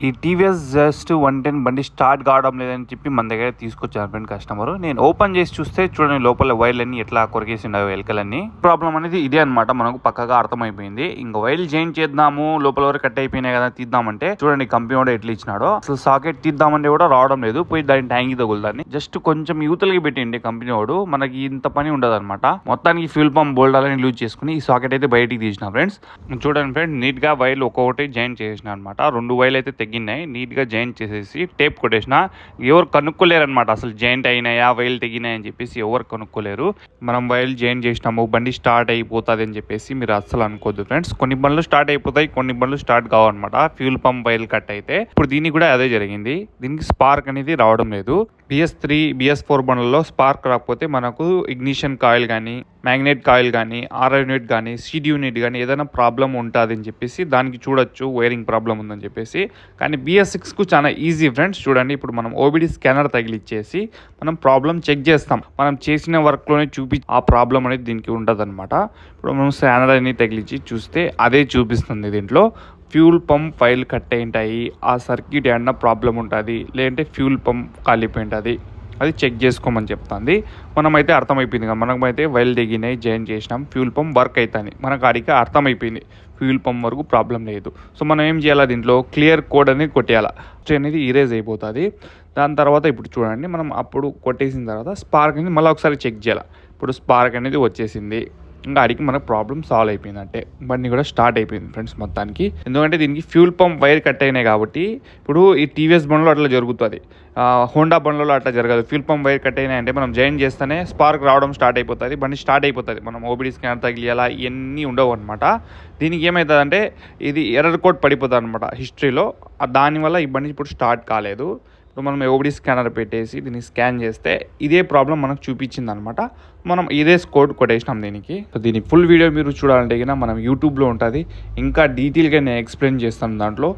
ఈ TVS just 110 బండి start కావడం లేదని చెప్పి మన దగ్గర తీసుకొచ్చారు ఫ్రెండ్ కస్టమర్. నేను ఓపెన్ చేసి చూస్తే చూడండి లోపల వైర్లన్నీ ఎట్లా కొరికేసి ఉండవు ఎలకలన్నీ. ప్రాబ్లం అనేది ఇదే అనమాట, మనకు పక్కగా అర్థమైపోయింది. ఇంకా వైర్లు చేంజ్ చేద్దాము, లోపల వరకు కట్ అయిపోయినాయి కదా తీద్దామంటే చూడండి కంపెనీ కూడా ఎట్లా ఇచ్చినాడో. అసలు సాకెట్ తీద్దామంటే కూడా రావడం లేదు, పోయి దాని ట్యాంక్ తగులుదాన్ని జస్ట్ కొంచెం యూతలకి పెట్టిండి కంపెనీ వాడు. మనకి ఇంత పని ఉండదు అనమాట. మొత్తానికి ఫ్యూల్ పంప్ బోల్డాలని లూజ్ చేసుకుని ఈ సాకెట్ అయితే బయటికి తీసిన ఫ్రెండ్స్. చూడండి ఫ్రెండ్, నీట్ గా వైర్లు ఒక్కొక్కటి జాయిన్ చేసిన అనమాట. 2 వైర్లు అయితే తెగినాయి, నీట్ గా జాయింట్ చేసేసి టేప్ కొట్టేసిన. ఎవరు కనుక్కోలేరు అనమాట అసలు జాయింట్ అయినాయా వైర్లు తెగినాయి అని చెప్పేసి ఎవరు కనుక్కోలేరు. మనం వైర్లు జాయింట్ చేసినాము బండి స్టార్ట్ అయిపోతుంది అని చెప్పేసి మీరు అస్సలు అనుకోద్దు ఫ్రెండ్స్. కొన్ని బండ్లు స్టార్ట్ అయిపోతాయి, కొన్ని బండ్లు స్టార్ట్ కావన్నమాట ఫ్యూల్ పంప్ వైర్లు కట్ అయితే. ఇప్పుడు దీనికి కూడా అదే జరిగింది. దీనికి స్పార్క్ అనేది రావడం లేదు. BS3 BS4 బండ్లలో స్పార్క్ రాకపోతే మనకు ఇగ్నిషన్ కాయిల్ కానీ, మ్యాగ్నెట్ కాయిల్ కానీ, RR యూనిట్ కానీ, CD యూనిట్ కానీ ఏదైనా ప్రాబ్లం ఉంటుంది అని చెప్పేసి దానికి చూడొచ్చు వైరింగ్ ప్రాబ్లం ఉందని చెప్పేసి. కానీ BS6కు చాలా ఈజీ ఫ్రెండ్స్. చూడండి, ఇప్పుడు మనం OBD స్కానర్ తగిలిచ్చేసి మనం ప్రాబ్లం చెక్ చేస్తాం. మనం చేసిన వర్క్లోనే ఆ ప్రాబ్లం అనేది దీనికి ఉంటుంది అనమాట. ఇప్పుడు మనం స్కానర్ అని తగిలిచ్చి చూస్తే అదే చూపిస్తుంది. దీంట్లో ఫ్యూల్ పంప్ వైర్లు కట్ అయి ఉంటాయి, ఆ సర్క్యూట్ ఏమన్నా ప్రాబ్లం ఉంటుంది, లేదంటే ఫ్యూల్ పంప్ కాలిపోయి ఉంటుంది, అది చెక్ చేసుకోమని చెప్తుంది. మనమైతే అర్థమైపోయింది కదా, మనమైతే వైర్లు దిగినాయి జాయిన్ చేసినాం, ఫ్యూల్ పంప్ వర్క్ అవుతుంది, మనకు అడిగి అర్థమైపోయింది ఫ్యూల్ పంప్ వరకు ప్రాబ్లం లేదు. సో మనం ఏం చేయాలి, దీంట్లో క్లియర్ కోడ్ అనేది కొట్టేయాలి, అనేది ఈరేజ్ అయిపోతుంది. దాని తర్వాత ఇప్పుడు చూడండి, మనం అప్పుడు కొట్టేసిన తర్వాత స్పార్క్ అనేది మళ్ళీ ఒకసారి చెక్ చేయాలి. ఇప్పుడు స్పార్క్ అనేది వచ్చేసింది, ఇంకా అడిగి మనకు ప్రాబ్లం సాల్వ్ అయిపోయిందంటే బండి కూడా స్టార్ట్ అయిపోయింది ఫ్రెండ్స్ మొత్తానికి. ఎందుకంటే దీనికి ఫ్యూల్ పంప్ వైర్ కట్ అయినాయి కాబట్టి. ఇప్పుడు ఈ టీవీఎస్ బండ్లో అట్లా జరుగుతుంది, హోండా బండ్లలో అట్లా జరగదు. ఫ్యూల్ పంప్ వైర్ కట్ అయినాయి అంటే మనం జాయిన్ చేస్తేనే స్పార్క్ రావడం స్టార్ట్ అయిపోతుంది, బండి స్టార్ట్ అయిపోతుంది. మనం OBD స్కానర్ తగిలియాలా ఇవన్నీ ఉండవు అనమాట. దీనికి ఏమవుతుంది అంటే ఇది ఎర్రర్ కోడ్ పడిపోతుంది అనమాట హిస్టరీలో. దానివల్ల ఈ బండి ఇప్పుడు స్టార్ట్ కాలేదు. ఇప్పుడు మనం OBD స్కానర్ పెట్టేసి దీన్ని స్కాన్ చేస్తే ఇదే ప్రాబ్లం మనకు చూపించింది అనమాట. మనం ఇదే కోడ్ కొట్టేసినాం దీనికి. సో దీని ఫుల్ వీడియో మీరు చూడాలంటే కన్నా మనం యూట్యూబ్లో ఉంటుంది, ఇంకా డీటెయిల్గా నేను ఎక్స్ప్లెయిన్ చేస్తాను దాంట్లో.